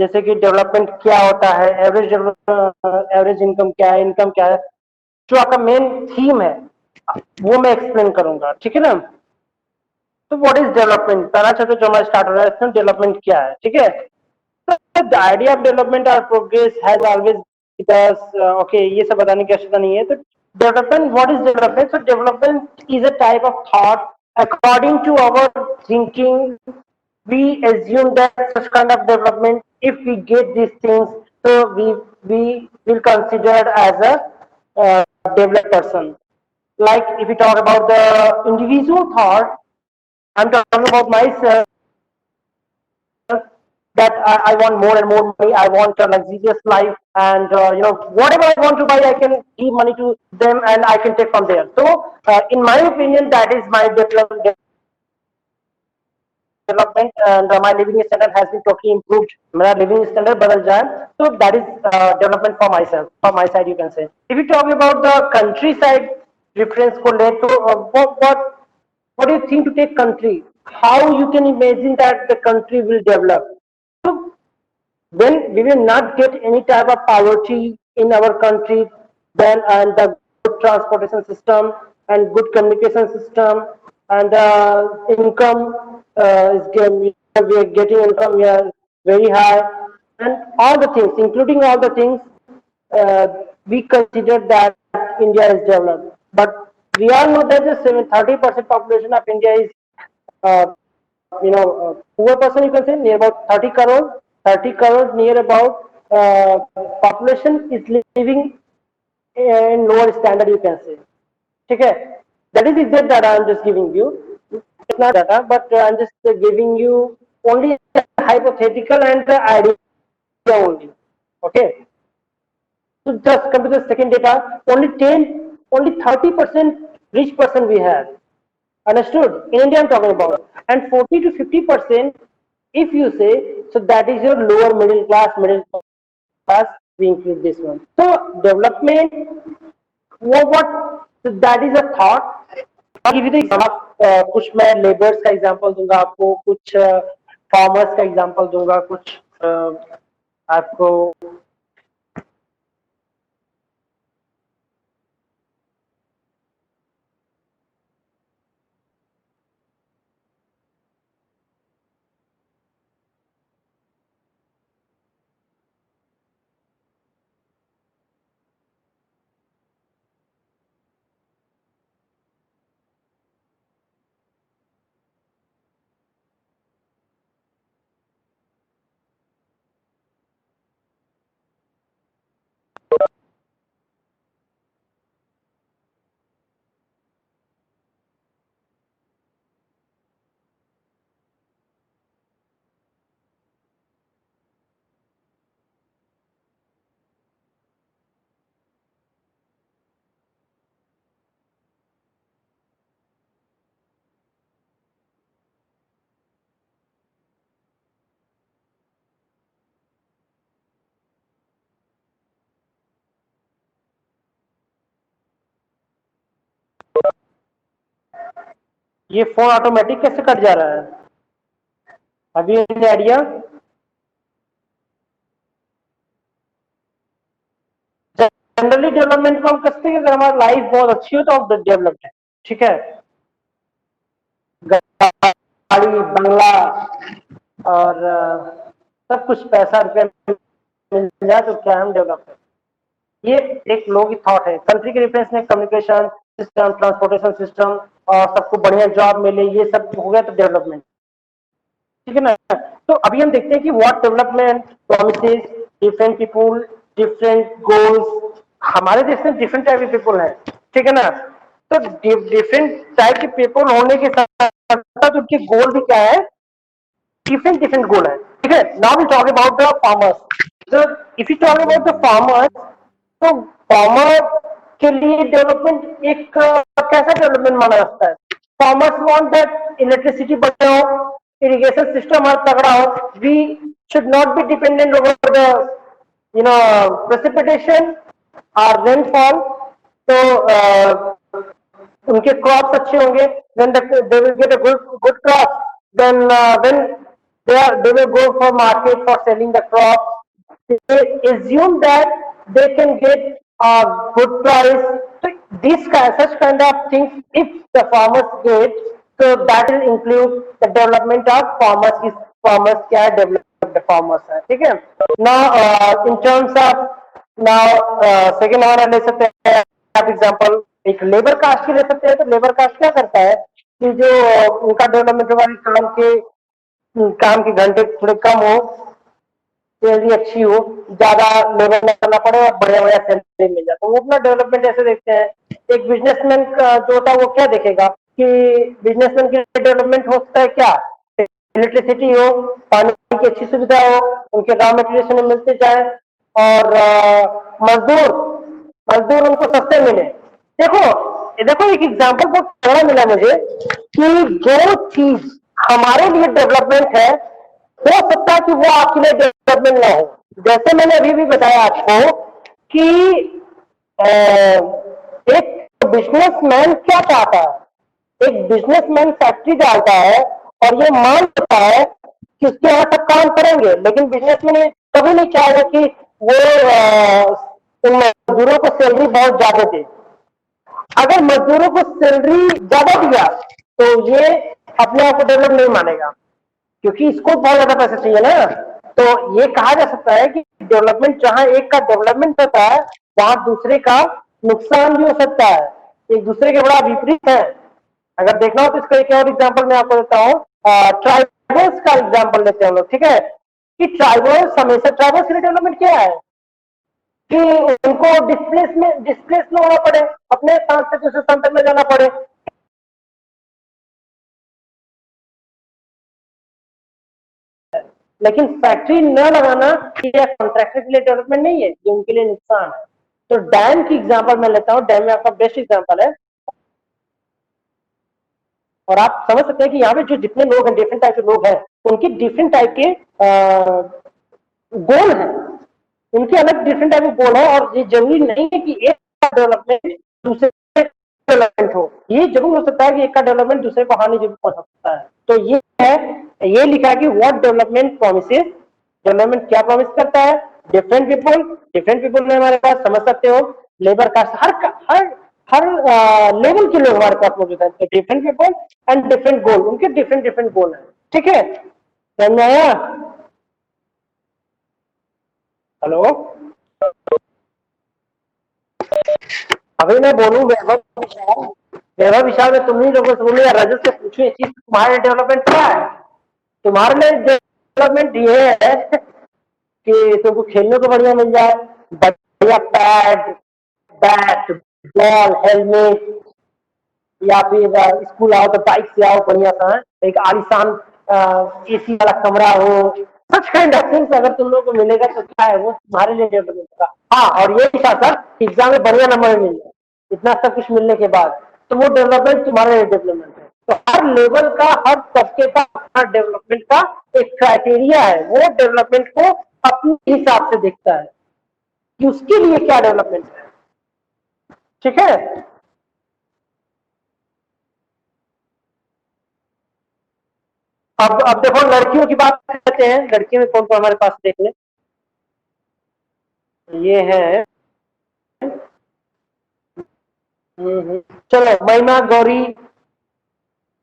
जैसे कि डेवलपमेंट क्या होता है, एवरेज इनकम क्या है, इनकम क्या है, जो आपका मेन थीम है वो मैं एक्सप्लेन करूंगा, ठीक है ना। तो व्हाट इज डेवलपमेंट, पहला चैप्टर जो हमारा स्टार्ट हो रहा है इसमें डेवलपमेंट क्या है, ठीक है। तो द आइडिया ऑफ डेवलपमेंट और प्रोग्रेस हैज ऑलवेज ओके, ये सब बताने की आवश्यकता नहीं है। तो development, what is development, so development is a type of thought according to our thinking. We assume that such kind of development, if we get these things, so we will consider as a developed person. Like if we talk about the individual thought, I'm talking about myself, that I want more and more money. I want a luxurious life, and whatever I want to buy, I can give money to them, and I can take from there. So, in my opinion, that is my development, and my living standard has been totally improved. My living standard badal jaye. So that is development for myself, for my side, you can say. If you talk about the countryside reference ko le, to what do you think to take country? How you can imagine that the country will develop? So when we will not get any type of poverty in our country, then and the good transportation system and good communication system, and income is we are getting income, we are very high, and all the things, including all the things, we consider that India is developed. But we all know that the 30% population of India is uh, poor person, you can say, near about 30 crore. 30 crore near about population is living in lower standard, you can say. Okay, that is exact data I'm just giving you. It's not data, but I'm just giving you only hypothetical and idea only. Okay, so just come to the second data. Only 30% rich person we have. Understood? In India, I'm talking about. And 40 to 50%, if you say, so that is your lower middle class, we include this one. So, development, so that is a thought. I'll give you the example. कुछ मैं labours का example दूंगा आपको, कुछ farmers का example दूंगा, कुछ आपको ये फोन ऑटोमेटिक कैसे कट जा रहा है? अभी आइडिया? जनरली डेवलपमेंट को हम कहते हैं कि अगर हमारी लाइफ बहुत अच्छी हो तो आप डेवलप्ड है, ठीक है। गाड़ी, बंगला और सब कुछ, पैसा रुपया मिल जाए तो क्या हम डेवलप है। ये एक लोगों की थॉट है। कंट्री के रेफरेंस में कम्युनिकेशन सिस्टम, ट्रांसपोर्टेशन सिस्टम, और सबको बढ़िया जॉब मिले, ये सब हो गया तो डेवलपमेंट, ठीक है ना। तो अभी हम देखते हैं कि what development promises different people, different goals. हमारे देश में डिफरेंट टाइप के पीपल हैं, ठीक है ना। तो डिफरेंट टाइप के पीपल होने के साथ साथ उनके गोल भी क्या है, डिफरेंट गोल है, ठीक है। Now we talk about the farmers. तो if you talk about the farmers, तो फार्मर के लिए डेवलपमेंट एक कैसा डेवलपमेंट माना जाता है? फार्मर्स वांट दैट इलेक्ट्रिसिटी बढ़े हो, irrigation system हमारा तगड़ा हो, we should not be dependent over the precipitation or rainfall. तो उनके क्रॉप्स अच्छे होंगे, then they will get a good crop. Then when they will go for market for selling the crops. They assume that they can get a good price. So these such kind of things, if the farmers get, so that will include the development of farmers. Is farmers क्या develop the farmers है, ठीक है? Now in terms of now second हमारा ले सकते हैं आप example एक लेबर कास्ट की ले सकते हैं। तो लेबर कास्ट क्या करता है कि जो उनका डेवलपमेंट वाले काम के घंटे थोड़े कम हो, सैलरी अच्छी हो, ज्यादा लेबर न करना पड़े और बढ़िया बढ़िया सैलरी मिल जाए, तो वो अपना डेवलपमेंट ऐसे देखते हैं। एक बिजनेसमैन जो होता है वो क्या देखेगा कि बिजनेसमैन की डेवलपमेंट हो सकता है क्या, इलेक्ट्रिसिटी हो, पानी की अच्छी सुविधा हो, उनके रॉ मटेरियल उन्हें मिलते जाए और मजदूर मजदूर उनको सस्ते मिले। देखो देखो एक एग्जांपल बहुत बड़ा मिला मुझे कि जो चीज हमारे लिए डेवलपमेंट है हो सकता है कि वो आपके लिए डेवलपमेंट ना हो। जैसे मैंने अभी भी बताया आपको कि एक बिजनेसमैन क्या चाहता है, एक बिजनेसमैन फैक्ट्री डालता है और ये मान लेता है कि उसके यहाँ सब काम करेंगे, लेकिन बिजनेसमैन ये कभी नहीं चाहेगा कि वो उन मजदूरों को सैलरी बहुत ज्यादा दे। अगर मजदूरों को सैलरी ज्यादा दिया तो ये अपने आप को डेवलप नहीं मानेगा, क्योंकि इसको बहुत ज्यादा पैसे चाहिए ना। तो ये कहा जा सकता है कि डेवलपमेंट, जहां एक का डेवलपमेंट होता है वहां दूसरे का नुकसान भी हो सकता है, एक दूसरे के बड़ा विपरीत है। अगर देखना हो तो इसका एक और एग्जांपल मैं आपको देता हूँ। ट्राइबल्स का एग्जांपल लेते हैं हम लोग, ठीक है? कि ट्राइबल्स हमेशा, ट्राइबल्स के लिए डेवलपमेंट क्या है कि उनको डिस्प्लेस न होना पड़े, अपने स्थान से दूसरे स्थान तक में जाना पड़े। लेकिन फैक्ट्री न लगाना या कॉन्ट्रैक्टर के लिए डेवलपमेंट नहीं है, ये उनके लिए नुकसान है। तो डैम की एग्जांपल मैं लेता हूँ, डैम में आपका बेस्ट एग्जांपल है। और आप समझ सकते हैं कि यहाँ पे जो जितने लोग हैं, डिफरेंट टाइप के लोग हैं, उनके डिफरेंट टाइप के गोल हैं, उनके अलग डिफरेंट टाइप के गोल है। और ये जरूरी नहीं है कि एक का डेवलपमेंट दूसरे डेवलपमेंट हो, ये जरूर हो सकता है कि एक का डेवलपमेंट दूसरे को हानि जरूर पहुंच सकता है। तो ये है, ये लिखा है कि व्हाट डेवलपमेंट प्रोमिसेस, डेवलपमेंट क्या प्रॉमिस करता है। डिफरेंट पीपल में हमारे पास समझ सकते हो लेबर कास्ट, हर लेवल के लोग हमारे पास मौजूद है। तो डिफरेंट पीपल एंड डिफरेंट गोल, उनके डिफरेंट गोल है, ठीक है? समझ में आया? हेलो, अभी मैं बोलूं वैभव विशाल में तुम ही लोगों से बोलूं या रजत से पूछूं ये चीज, तुम्हारे डेवलपमेंट क्या है? तुम्हारे लिए डेवलपमेंट ये है कि तुमको खेलने को बढ़िया मिल जाए, बढ़िया पैड, बैट, बॉल, हेलमेट, या फिर स्कूल आओ तो बाइक से आओ बढ़िया सा, एक आलीशान एसी वाला कमरा हो। सच काइंड ऑफ थिंग्स अगर तुम लोगों को मिलेगा तो क्या है वो तुम्हारे लिए डेवलपमेंट का। हाँ, और ये था सर एग्जाम में बढ़िया नंबर मिल जाए, इतना सब कुछ मिलने के बाद, तो वो डेवलपमेंट तुम्हारे लिए डेवलपमेंट है। तो हर लेवल का, हर तबके का अपना डेवलपमेंट का एक क्राइटेरिया है, वो डेवलपमेंट को अपने हिसाब से देखता है कि उसके लिए क्या डेवलपमेंट है, ठीक है? अब देखो लड़कियों की बात करते हैं, लड़कियों में कौन कौन हमारे पास देख ले। ये है चलो महिमा, गौरी,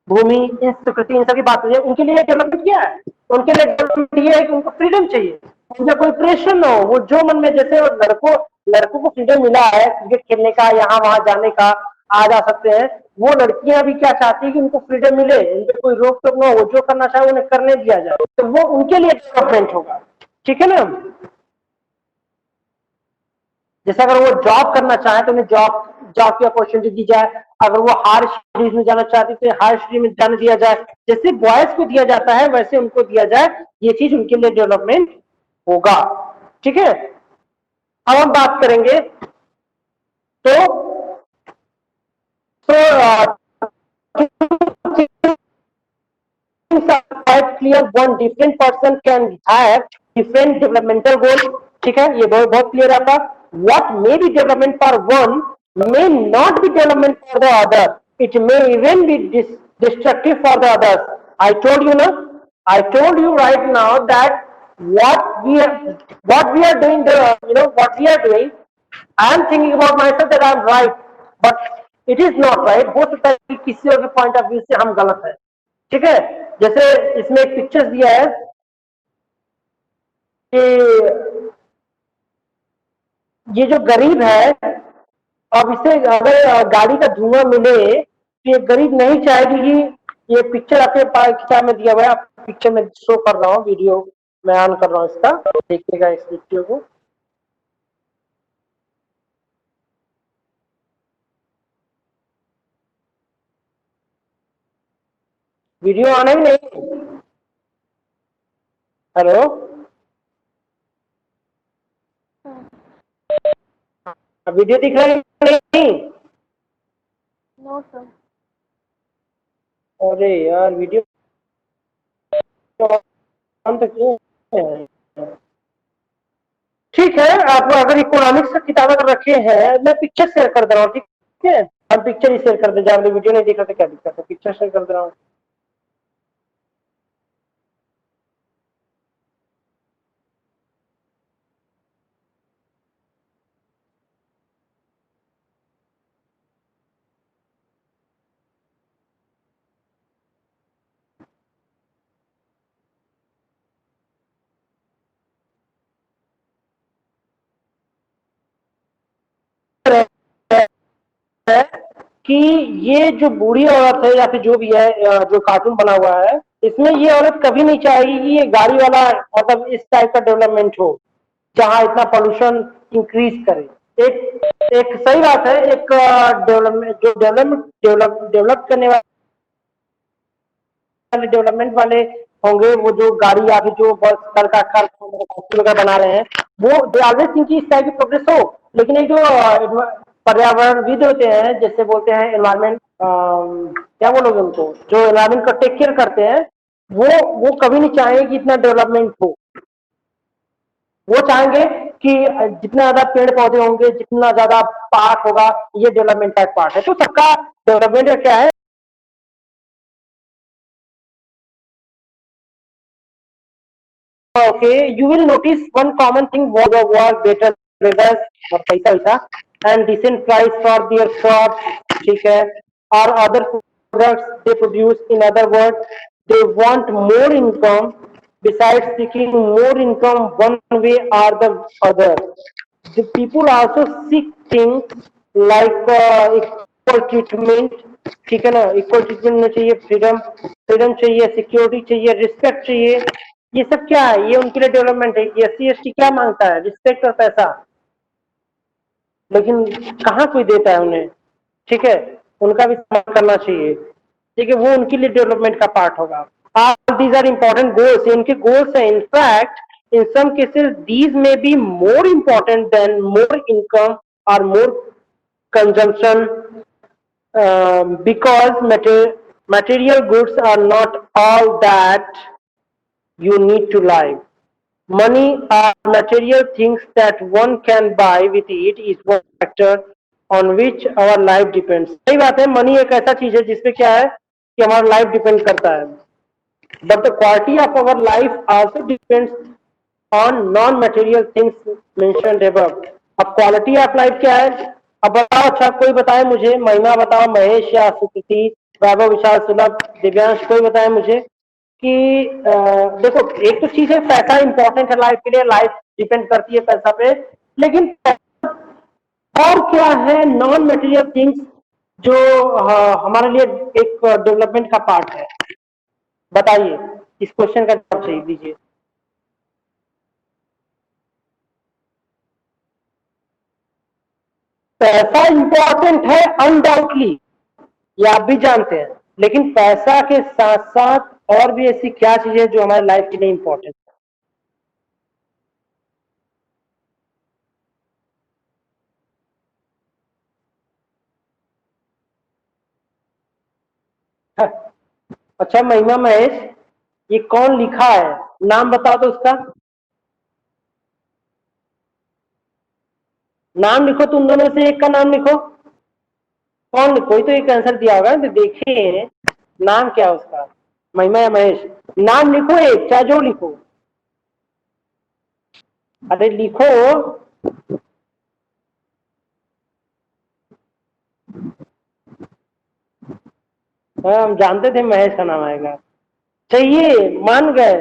भूमि, इन सुकृति, इन सबकी बात है। उनके लिए डेवलपमेंट क्या है? उनके लिए डेवलपमेंट ये है कि उनको फ्रीडम चाहिए, उनका कोई प्रेशर ना हो, वो जो मन में, जैसे लड़कों को फ्रीडम मिला है क्रिकेट खेलने का, यहाँ वहां जाने का, आ जा सकते हैं, वो लड़कियां भी क्या चाहती है कि उनको फ्रीडम मिले, उनको कोई रोक टोक ना हो, जो करना चाहे उन्हें करने दिया जाए, तो वो उनके लिए डेवलपमेंट होगा, ठीक है ना? जैसे अगर वो जॉब करना चाहे तो उन्हें जॉब की अपॉर्चुनिटी दी जाए, अगर वो हायर स्टडीज में जाना चाहती तो हायर स्टडी में जाने दिया जाए, जैसे बॉयज को दिया जाता है वैसे उनको दिया जाए, ये चीज उनके लिए डेवलपमेंट होगा, ठीक है? अब हम बात करेंगे तो clear, one different person can have different developmental goal, ठीक है? ये बहुत क्लियर आपका। What may be development for one may not be development for the other, it may even be destructive for the others. I told you ना, I told you right now that what we are doing, what we are doing. I am thinking about myself that I am right, but it is not right. हो सकता है कि किसी और के point of view से हम गलत है, ठीक है। जैसे इसमें एक पिक्चर दिया है कि ये जो गरीब है, अब इसे अगर गाड़ी का धुआं मिले तो ये गरीब नहीं चाहेगी कि ये पिक्चर आपके पास किताब में दिया हुआ है, आप पिक्चर में शो कर रहा हूँ, वीडियो मैं ऑन कर रहा हूँ इसका, देखिएगा इस वीडियो को। वीडियो ऑन है कि नहीं? हेलो, वीडियो दिख रहा है कि नहीं? No sir. अरे यार, वीडियो ऑन तो क्यों है? ठीक है, आप अगर इकोनॉमिक्स का किताब अगर रखे हैं, मैं पिक्चर शेयर कर दे रहा हूँ, ठीक है। हम पिक्चर ही शेयर कर दे, जब वीडियो नहीं दिख रहा तो क्या दिक्कत है, पिक्चर शेयर कर दे रहा हूँ। है कि ये जो बूढ़ी औरत है या फिर जो भी है, जो कार्टून बना हुआ है, इसमें ये औरत कभी नहीं चाहेगी कि ये गाड़ी वाला मतलब इस टाइप का डेवलपमेंट हो जहां इतना पोल्यूशन इंक्रीज करे। एक एक सही बात है, एक डेवलपमेंट जो डेवलप करने वाले डेवलपमेंट वाले होंगे, वो जो गाड़ी या फिर जो बस कल का फैक्ट्री वगैरह बना रहे हैं, वो दे ऑलवेज थिंक इस टाइप की प्रोग्रेस हो। लेकिन एक जो पर्यावरणविद होते हैं, जैसे बोलते हैं एनवायरमेंट, क्या बोलोगे उनको, जो एनवायरमेंट का टेक केयर करते हैं, वो कभी नहीं चाहेंगे कि इतना डेवलपमेंट हो। वो चाहेंगे कि जितना ज्यादा पेड़ पौधे होंगे, जितना ज्यादा पार्क होगा, ये डेवलपमेंट का एक पार्ट है। तो सबका डेवलपमेंट का क्या है, okay, you will notice one common thing was the war better weather और पैसा वैसा and decent price for their crops, ठीक है, or other products they produce. In other words, they want more income. Besides seeking more income one way or the other, the people also seek things like equal treatment, ठीक है ना, equal treatment में चाहिए, freedom freedom चाहिए, security चाहिए, respect चाहिए। ये सब क्या है, ये उनके लिए डेवलपमेंट है। SC ST क्या मांगता है, रिस्पेक्ट और पैसा, लेकिन कहाँ कोई देता है उन्हें, ठीक है। उनका भी सम्मान करना चाहिए, ठीक है, वो उनके लिए डेवलपमेंट का पार्ट होगा। All these are important goals, इनके गोल्स हैं। In fact in some cases these may be more important than more income or more consumption, because material goods are not all that you need to live. Money or material things that one can buy with it is one factor on which our life depends. सही बात है, money एक ऐसा चीज है जिसपे क्या है कि हमारा लाइफ डिपेंड करता है, but the quality of our life also depends on non material things mentioned above. अब क्वालिटी ऑफ लाइफ क्या है, अब बताओ, अच्छा कोई बताए मुझे, महिमा बताओ, महेश या सुकृति, वैभव, विशाल, सुलभ, दिव्यांश, कोई बताए मुझे कि देखो, एक तो चीज है पैसा इंपॉर्टेंट है लाइफ के लिए, लाइफ डिपेंड करती है पैसा पे, लेकिन और क्या है नॉन मटेरियल थिंग्स जो हमारे लिए एक डेवलपमेंट का पार्ट है। बताइए, इस क्वेश्चन का जवाब सही दीजिए। पैसा इंपॉर्टेंट है अनडाउटली, ये आप भी जानते हैं, लेकिन पैसा के साथ साथ और भी ऐसी क्या चीजें जो हमारे लाइफ के लिए इंपॉर्टेंट है। अच्छा महिमा, महेश, ये कौन लिखा है, नाम बताओ तो उसका नाम लिखो, तुम दोनों से एक का नाम लिखो, कौन, कोई तो एक आंसर दिया होगा तो देखिए नाम क्या है उसका। महिमा या महेश, नाम लिखो एक, चाहे जो लिखो, अरे लिखो। हाँ, हम जानते थे महेश का नाम आएगा। चाहिए, मान गए,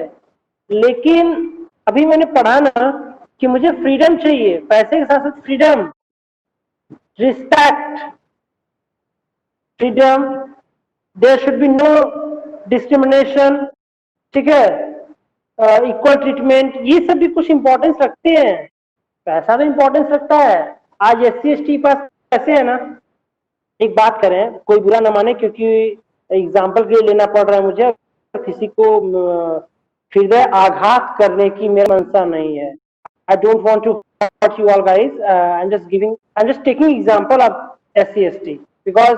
लेकिन अभी मैंने पढ़ा ना कि मुझे फ्रीडम चाहिए, पैसे के साथ साथ freedom, respect, freedom, there should be no discrimination, ठीक है, इक्वल ट्रीटमेंट, ये सब भी कुछ इंपॉर्टेंस रखते हैं। पैसा तो इंपॉर्टेंस रखता है। आज SC ST पास पैसे है ना, एक बात करें, कोई बुरा ना माने, क्योंकि एग्जाम्पल के लिए लेना पड़ रहा है मुझे, किसी को हृदय आघात करने की मेरा मंशा नहीं है। I don't want to hurt you all guys. I'm just taking example of SC ST because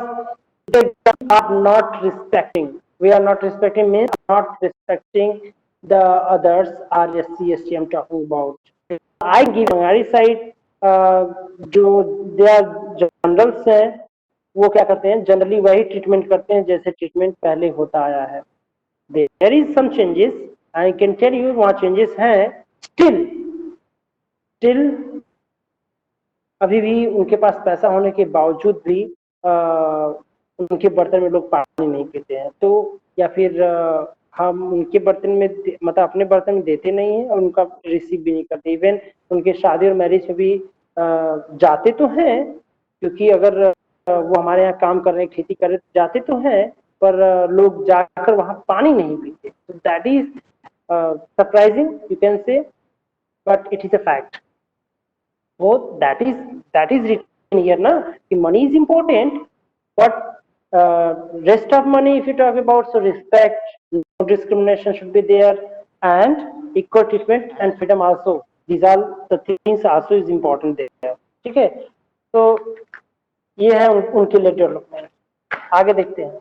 they are not respecting. We are not respecting means not respecting the others are SC ST I'm talking about. I give हमारी side जो they are generals हैं, वो क्या करते हैं, generally वही treatment करते हैं जैसे ट्रीटमेंट पहले होता आया है। There is some changes, I can tell you, वहाँ चेंजेस हैं। स्टिल अभी भी उनके पास पैसा होने के बावजूद भी उनके बर्तन में लोग पानी नहीं पीते हैं, तो या फिर हम उनके बर्तन में मतलब अपने बर्तन में देते नहीं हैं और उनका रिसीव भी नहीं करते। इवन उनके शादी और मैरिज में भी जाते तो हैं, क्योंकि अगर वो हमारे यहाँ काम कर रहे हैं, खेती कर रहे, जाते तो हैं, पर लोग जाकर वहां पानी नहीं पीते। That is surprising you can say, but it is a fact. वो that is written here ना कि money is important, but rest of money if you talk about, so respect, no discrimination should be there, and equal treatment and freedom also, these are the things also is important there। ठीक है, तो ये है उनके लिए development. आगे देखते हैं।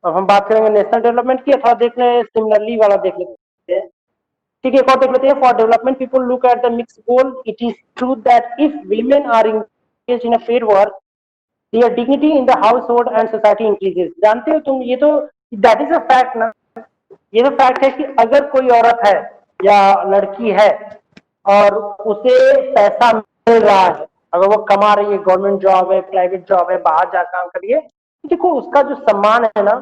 अब हम बात करेंगे नेशनल डेवलपमेंट की, अथवा देख रहे हैं सिमिलरली वाला देख लेते हैं। ठीक है, एक और देख लेते हैं। For development people look at the mix goal. It is true that if women are engage in a paid work, their dignity in the household and society increases. जानते हो तुम, ये तो दैट इज अ फैक्ट ना, ये तो fact है कि अगर कोई औरत है या लड़की है और उसे पैसा मिल रहा है, अगर वो कमा रही है, गवर्नमेंट जॉब है, प्राइवेट जॉब है, बाहर जा काम करिए, देखो उसका जो सम्मान है ना,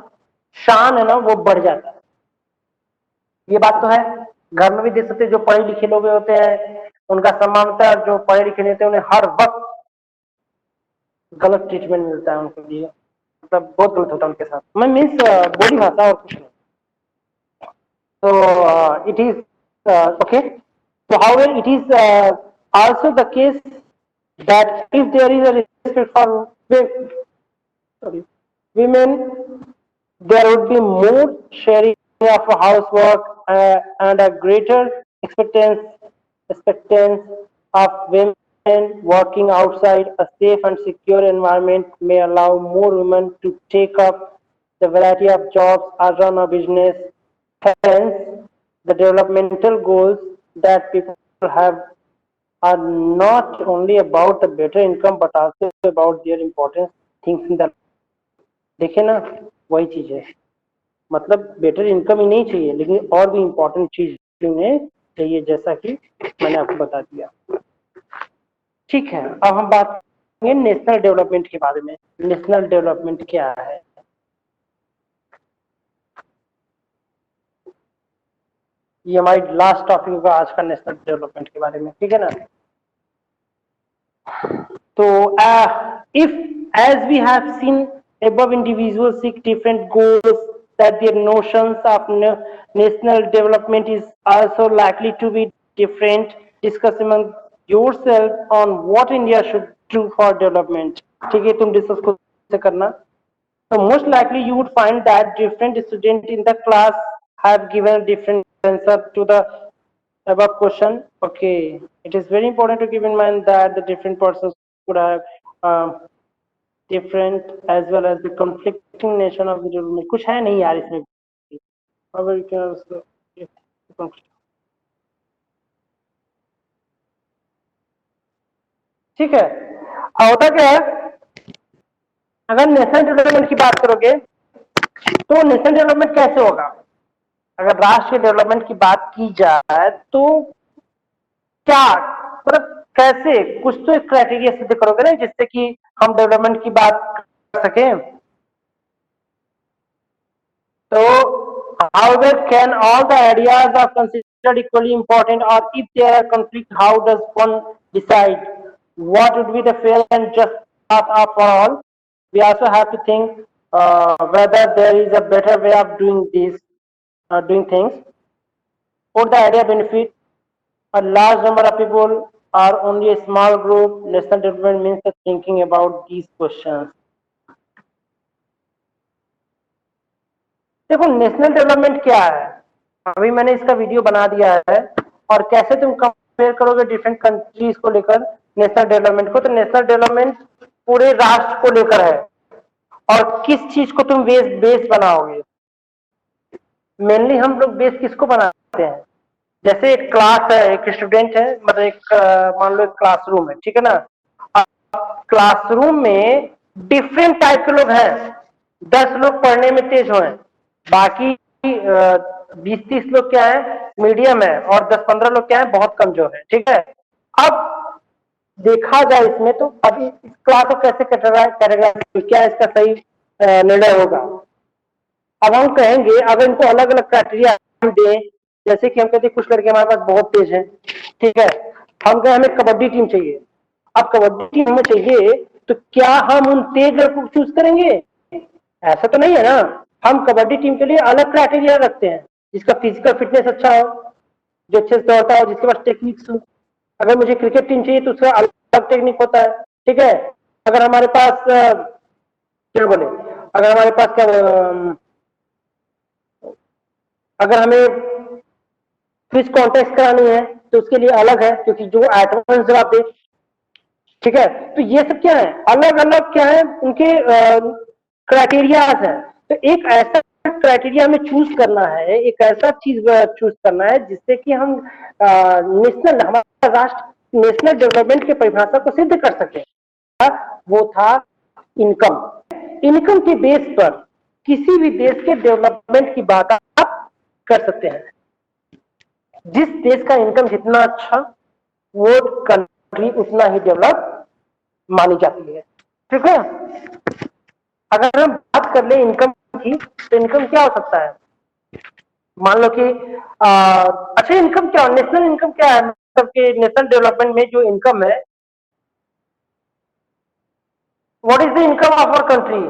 शान है ना, वो बढ़ जाता है। ये बात तो है। घर में भी देख सकते, जो पढ़े लिखे लोग होते हैं उनका सम्मान होता है, जो पढ़े लिखे नहीं होते उन्हें हर वक्त गलत ट्रीटमेंट मिलता है उनके लिए, मतलब बहुत गलत होता है उनके साथ। मैं मीन्स बोली भाषा और कुछ नहीं। So it is okay. So however, it is also the case that if there is a respect for sorry, women, there would be more sharing of housework and a greater expectance of women working outside. A safe and secure environment may allow more women to take up the variety of jobs or run a business. Hence, the developmental goals that people have are not only about the better income but also about their important things in the। देखे ना, वही चीज है, मतलब better income ही नहीं चाहिए, लेकिन और भी इम्पोर्टेंट चीज उन्हें चाहिए, जैसा कि मैंने आपको बता दिया। ठीक है, अब हम बात करेंगे नेशनल डेवलपमेंट के बारे में। नेशनल डेवलपमेंट क्या है? ये हमारी लास्ट टॉपिक होगा आज का, नेशनल डेवलपमेंट के बारे में, ठीक है ना। तो if as we have seen above, individuals seek different goals, that their notions of national development is also likely to be different. Discuss among yourself on what India should do for development। ठीक है, तुम discuss खुद से करना। So most likely you would find that different students in the class have given different answer to the above question. Okay, it is very important to keep in mind that the different persons could have different as well as the conflicting nation of the development। कुछ है नहीं यार इसमें। However, you can also ठीक है। अब होता क्या है, अगर नेशनल डेवलपमेंट की बात करोगे तो नेशनल डेवलपमेंट कैसे होगा? अगर राष्ट्र के डेवलपमेंट की बात की जाए तो क्या मतलब कैसे, कुछ तो एक क्राइटेरिया सिद्ध करोगे ना जिससे कि हम डेवलपमेंट की बात कर सकें। तो however can all the ideas are considered equally important, or if there are conflict, how does one decide what would be the fair and just path for all? We also have to think whether there is a better way of doing this, doing things. Would the idea benefit a large number of people or only a small group? National development means that thinking about these questions. देखो national development क्या है, अभी मैंने इसका video बना दिया है, और कैसे तुम कंपेयर करोगे डिफरेंट कंट्रीज को लेकर नेशनल डेवलपमेंट को, तो नेशनल डेवलपमेंट पूरे राष्ट्र को लेकर है, और किस चीज को तुम बेस बनाओगे। मेनली हम लोग बेस किसको बनाते हैं, जैसे एक क्लास है, एक स्टूडेंट है, मतलब एक मान लो एक क्लासरूम है, ठीक है ना। क्लासरूम में डिफरेंट टाइप के लोग हैं, 10 लोग पढ़ने में तेज हो, बाकी 20-30 लोग क्या है मीडियम है, और 10-15 लोग क्या है बहुत कमजोर है, ठीक है। अब देखा जाए इसमें तो अभी इस क्लास को कैसे कैटेगराइज, क्या इसका सही निर्णय होगा। अब हम कहेंगे अगर इनको अलग अलग क्राइटेरिया दें, जैसे कि हम कहते हैं कुछ लड़के हमारे पास बहुत तेज हैं, ठीक है, हम कहें हमें कबड्डी टीम चाहिए। अब कबड्डी टीम हमें चाहिए तो क्या हम उन तेज लड़कों को चूज करेंगे? ऐसा तो नहीं है ना। हम कबड्डी टीम के लिए अलग क्राइटेरिया रखते हैं, जिसका फिजिकल फिटनेस अच्छा हो, जो अच्छे से दौड़ता हो, जिसके पास टेक्निक्स हो। अगर मुझे क्रिकेट टीम चाहिए तो उसका अलग टेक्निक होता है, ठीक है। अगर हमारे पास क्या बोले, अगर हमारे पास क्या अगर हमें क्विज कॉन्टेस्ट करानी है तो उसके लिए अलग है, क्योंकि जो एडवांस जवाब दे, ठीक है। तो ये सब क्या है, अलग अलग क्या है उनके क्राइटेरियाज है। तो एक ऐसा क्राइटेरिया हमें चूज करना है, एक ऐसा चीज चूज करना है जिससे कि हम नेशनल, हमारा राष्ट्र नेशनल डेवलपमेंट के परिभाषा को सिद्ध कर सके। वो था इनकम। इनकम के बेस पर किसी भी देश के डेवलपमेंट की बात आप कर सकते हैं। जिस देश का इनकम जितना अच्छा, वो कंट्री उतना ही डेवलप मानी जाती है, ठीक है। अगर हम बात कर ले इनकम की, तो इनकम क्या हो सकता है, मान लो कि अच्छा इनकम क्या, नेशनल इनकम क्या है, मतलब कि नेशनल डेवलपमेंट में जो इनकम है, what is the income of our country,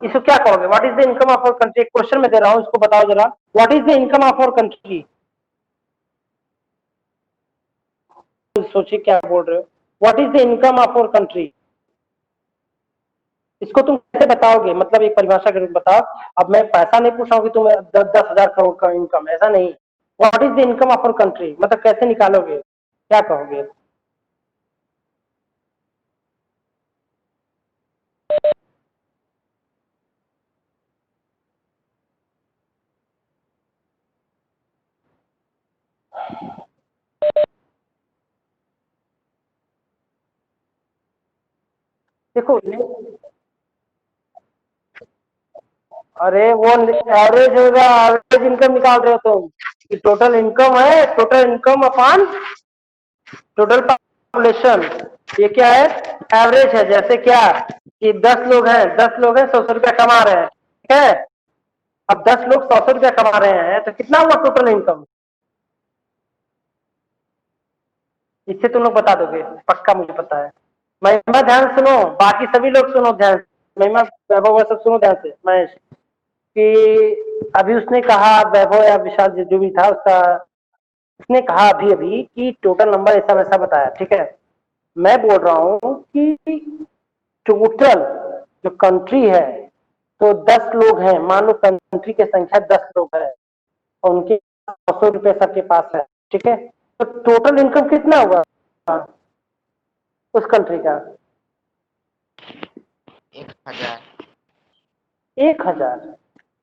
इसको क्या कहोगे, what is the income of our country. एक क्वेश्चन में दे रहा हूं, इसको बताओ जरा, what is the income of our country. सोचिए क्या बोल रहे हो, what is the income of our country, इसको तुम कैसे बताओगे, मतलब एक परिभाषा के रूप में बताओ। अब मैं पैसा नहीं पूछ रहा हूँ कि तुम्हें 10,000 करोड़ का इनकम, ऐसा नहीं। What is the income of our country, मतलब कैसे निकालोगे, क्या कहोगे। देखो अरे वो एवरेज होगा, एवरेज इनकम निकाल रहे हो तुम, कि टोटल इनकम है, total income upon total population, ये क्या है एवरेज है। जैसे क्या कि 10 लोग हैं, 10 लोग हैं 100 रुपया कमा रहे हैं, ठीक है। अब 10 लोग 100 रुपया कमा रहे हैं तो कितना हुआ टोटल इनकम, इससे तुम लोग बता दोगे पक्का, मुझे पता है। महिमा ध्यान सुनो, बाकी सभी लोग सुनो ध्यान से, महिमा वैभव सब सुनो ध्यान से। महेश कि अभी उसने कहा, वैभव या विशाल जो भी था उसका, उसने कहा अभी अभी कि टोटल नंबर ऐसा वैसा बताया, ठीक है। मैं बोल रहा हूं कि टोटल जो कंट्री है, तो 10 लोग हैं, मान लो कंट्री की संख्या 10 लोग है, और उनके 100 रुपये सबके पास है, ठीक है। तो टोटल इनकम कितना हुआ उस कंट्री का, 1,000। 1,000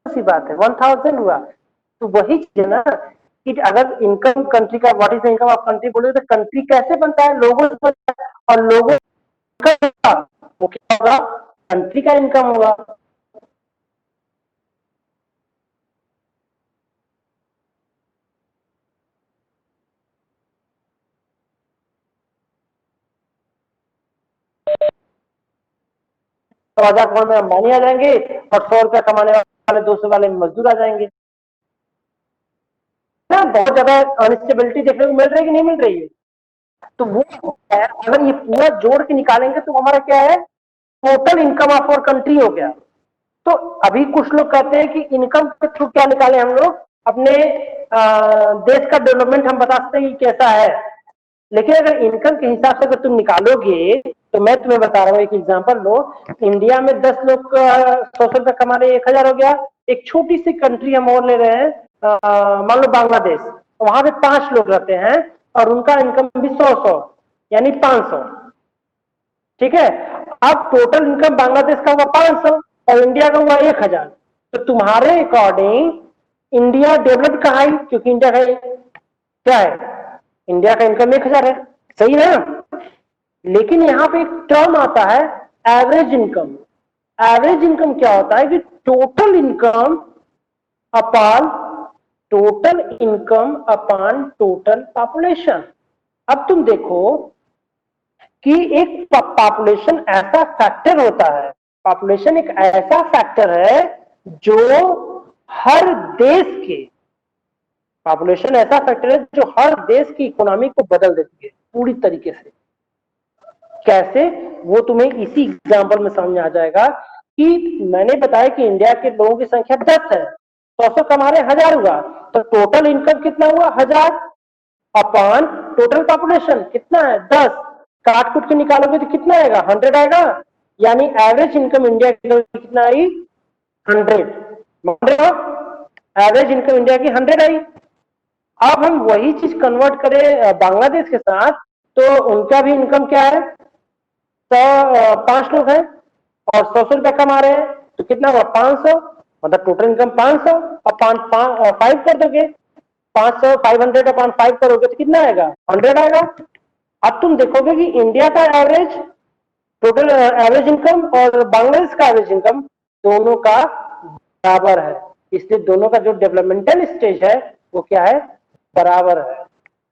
सी बात है, 1,000 हुआ। तो वही चीज है ना कि अगर इनकम कंट्री का, what is the income of country बोले तो कंट्री कैसे बनता है, लोगों से बनता है, और लोगों इनकम वो क्या होगा, कंट्री का इनकम होगा। तो 1000 करोड़ में अंबानी आ जाएंगे और 100 रुपया कमाने वाले 200 वाले मजदूर आ जाएंगे ना। बहुत ज्यादा अनस्टेबिलिटी देखने को मिल रही है कि नहीं मिल रही है? तो वो है, अगर ये पूरा जोड़ के निकालेंगे तो हमारा क्या है, total income of our country हो गया। तो अभी कुछ लोग कहते हैं कि इनकम के थ्रू क्या निकाले हम लोग, अपने देश का डेवलपमेंट हम बता सकते हैं कि कैसा है। लेकिन अगर इनकम के हिसाब से अगर तुम निकालोगे तो मैं तुम्हें बता रहा हूँ, एक एग्जांपल लो। इंडिया में 10 लोग 100 रुपये कमा रहे, 1000 हो गया। एक छोटी सी कंट्री हम और ले रहे हैं, मान लो बांग्लादेश, वहां पे 5 लोग रहते हैं और उनका इनकम भी 100 यानी 500। ठीक है, अब टोटल इनकम बांग्लादेश का हुआ 500 और इंडिया का हुआ 1000। तो तुम्हारे अकॉर्डिंग इंडिया डेवलप कहाँ है? क्योंकि इंडिया का क्या है, इंडिया का इनकम 1000 है, सही है ना। लेकिन यहाँ पे एक टर्म आता है एवरेज इनकम। एवरेज इनकम क्या होता है कि total income upon total population. अब तुम देखो कि एक पॉपुलेशन ऐसा फैक्टर होता है, पॉपुलेशन एक ऐसा फैक्टर है जो हर देश के, पॉपुलेशन ऐसा फैक्टर है जो हर देश की इकोनॉमी को बदल देती है पूरी तरीके से। कैसे, वो तुम्हें इसी एग्जांपल में समझ आ जाएगा कि मैंने बताया कि इंडिया के लोगों की संख्या 10 है, 100 कमा रहे 1000 हुआ, तो टोटल इनकम कितना हुआ 1000 अपॉन टोटल पॉपुलेशन कितना है 10, काट कुट के निकालोगे तो कितना आएगा 100 आएगा। यानी एवरेज इनकम इंडिया की कितना आई 100। मान रहे हो, एवरेज इनकम इंडिया की 100 आई। अब हम वही चीज कन्वर्ट करें बांग्लादेश के साथ, तो उनका भी इनकम क्या है, 5 लोग हैं और 100 रुपया कमा रहे हैं, तो कितना हुआ 500, मतलब टोटल इनकम 500 और 5 कर दोगे, 500 500 अपॉन 5 करोगे तो कितना आएगा 100 आएगा। अब तुम देखोगे कि इंडिया का एवरेज टोटल एवरेज इनकम और बांग्लादेश का एवरेज इनकम दोनों का बराबर है, इसलिए दोनों का जो डेवलपमेंटल स्टेज है वो क्या है, बराबर है।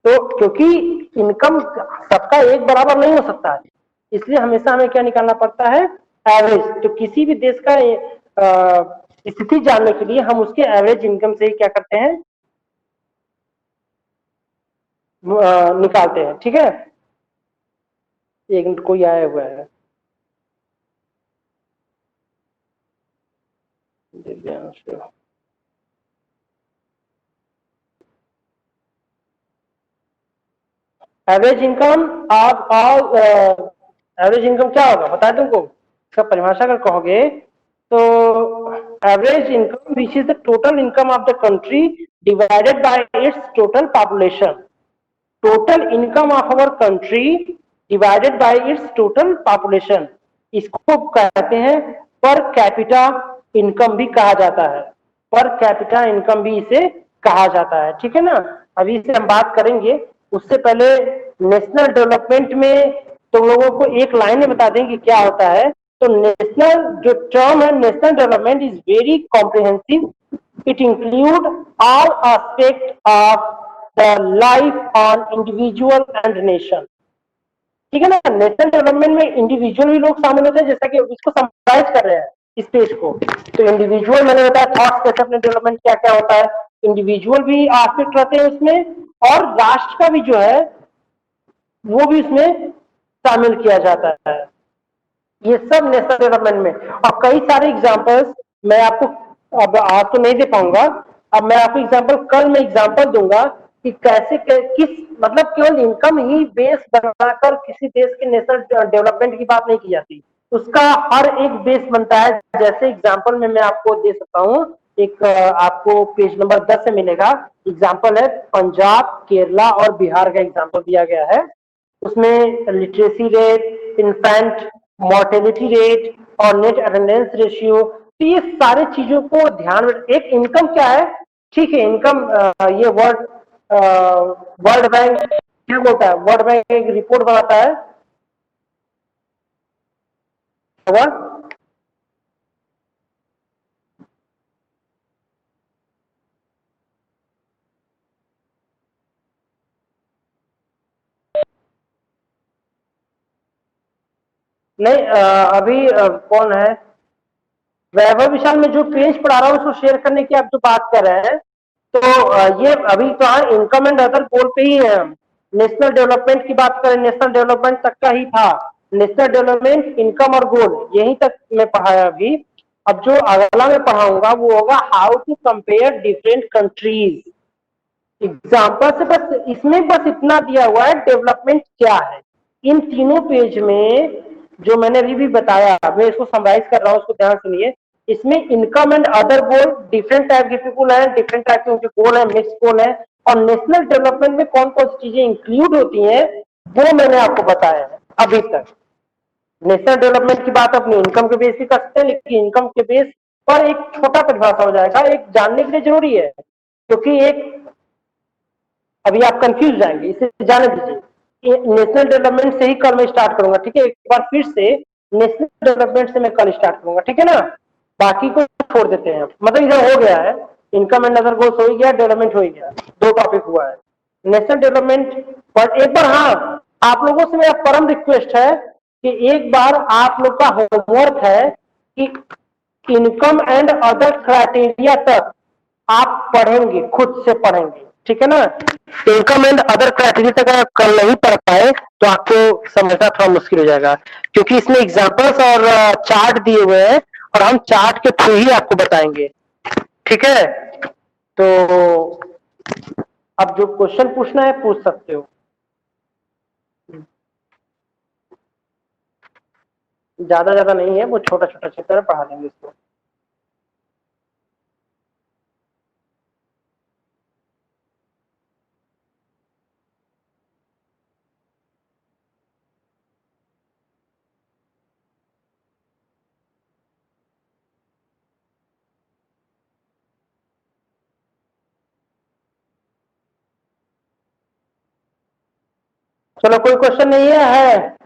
तो क्योंकि इनकम सबका एक बराबर नहीं हो सकता है, इसलिए हमेशा हमें क्या निकालना पड़ता है, एवरेज। तो किसी भी देश का स्थिति जानने के लिए हम उसके एवरेज इनकम से ही क्या करते हैं, निकालते हैं। ठीक है, एक मिनट, कोई आया हुआ है, एवरेज इनकम आप एवरेज इनकम क्या होगा बता तुमको, इसका परिभाषा अगर कहोगे तो average income which is the total income of the country divided by it's total population. Total income of our country divided by it's total population, इसको कहते हैं पर कैपिटा इनकम भी कहा जाता है, पर कैपिटा इनकम भी इसे कहा जाता है। ठीक है ना, अभी इसे हम बात करेंगे, उससे पहले नेशनल डेवलपमेंट में तुम लोगों को एक लाइन में बता दें कि क्या होता है। तो नेशनल जो टर्म है, national development is very comprehensive, it include all aspect of the life on individual and nation. ठीक है ना, नेशनल डेवलपमेंट में इंडिविजुअल भी लोग शामिल होते हैं, जैसा कि इसको समराइज कर रहे हैं इस पेज को। तो इंडिविजुअल मैंने बताया थॉट्स कैसे अपने डेवलपमेंट क्या क्या होता है, इंडिविजुअल भी एस्पेक्ट रहते हैं उसमें, और राष्ट्र का भी जो है वो भी उसमें शामिल किया जाता है। ये सब नेशनल डेवलपमेंट में, और कई सारे एग्जांपल्स मैं आपको अब आज तो नहीं दे पाऊंगा, अब मैं आपको एग्जांपल कल मैं एग्जांपल दूंगा कि कैसे किस मतलब केवल इनकम ही बेस बनाकर किसी देश के नेशनल डेवलपमेंट की बात नहीं की जाती, उसका हर एक बेस बनता है। जैसे एग्जांपल में मैं आपको दे सकता हूँ, एक आपको पेज नंबर 10 से मिलेगा एग्जांपल है, पंजाब, केरला और बिहार का एग्जांपल दिया गया है। उसमें literacy rate, infant mortality rate और नेट अटेंडेंस रेशियो, तो ये सारे चीजों को ध्यान में। एक इनकम क्या है, ठीक है, इनकम ये वर्ल्ड बैंक क्या बोलता है, वर्ल्ड बैंक एक रिपोर्ट बनाता है होगा? नहीं, अभी कौन है? वैभव विशाल, में जो पेज पढ़ा रहा हूँ उसको शेयर करने की आप जो बात कर रहे हैं, तो ये अभी तो इनकम एंड अदर गोल पे ही है हम। नेशनल डेवलपमेंट की बात करें, नेशनल डेवलपमेंट तक का ही था। नेशनल डेवलपमेंट, इनकम और गोल, यही तक मैं पढ़ाया अभी। अब जो अगला मैं पढ़ाऊंगा वो होगा how to compare different countries. Example से बस इसमें बस इतना दिया हुआ है डेवलपमेंट क्या है। इन तीनों पेज में जो मैंने अभी भी बताया, मैं इसको समराइज कर रहा हूँ, उसको ध्यान सुनिए। इसमें income and other goal, different type के पीपुल हैं, डिफरेंट टाइप के उनके गोल है, मिक्स गोल है, और नेशनल डेवलपमेंट में कौन कौन सी चीजें इंक्लूड होती हैं वो मैंने आपको बताया है अभी तक। नेशनल डेवलपमेंट की बात अपनी इनकम के बेस पे कर सकते हैं, लेकिन इनकम के बेस पर एक छोटा परिभाषा हो जाएगा, एक जानने के लिए जरूरी है, क्योंकि एक अभी आप कंफ्यूज जाएंगे, इसे जाने दीजिए। नेशनल डेवलपमेंट से ही कल मैं स्टार्ट करूंगा, ठीक है? एक बार फिर से नेशनल डेवलपमेंट से मैं कल स्टार्ट करूंगा, ठीक है ना? बाकी को छोड़ देते हैं, मतलब इधर हो गया है, इनकम एंड अदर गोल्स हो ही गया, डेवलपमेंट हो ही गया, दो टॉपिक हुआ है। नेशनल डेवलपमेंट पर एक बार, हाँ, आप लोगों से मेरा परम रिक्वेस्ट है कि एक बार आप लोग का होमवर्क है कि इनकम एंड अदर क्राइटेरिया तक आप पढ़ेंगे, खुद से पढ़ेंगे, ठीक है ना? इनकम एंड अदर क्राइटेरिया तक अगर कल नहीं पढ़ पाए तो आपको समझना थोड़ा मुश्किल हो जाएगा, क्योंकि इसमें एग्जांपल्स और चार्ट दिए हुए हैं, और हम चार्ट के थ्रू ही आपको बताएंगे, ठीक है? तो अब जो क्वेश्चन पूछना है पूछ सकते हो। ज्यादा ज्यादा नहीं है, वो छोटा छोटा चैप्टर है, पढ़ा देंगे इसको। चलो, कोई क्वेश्चन नहीं है?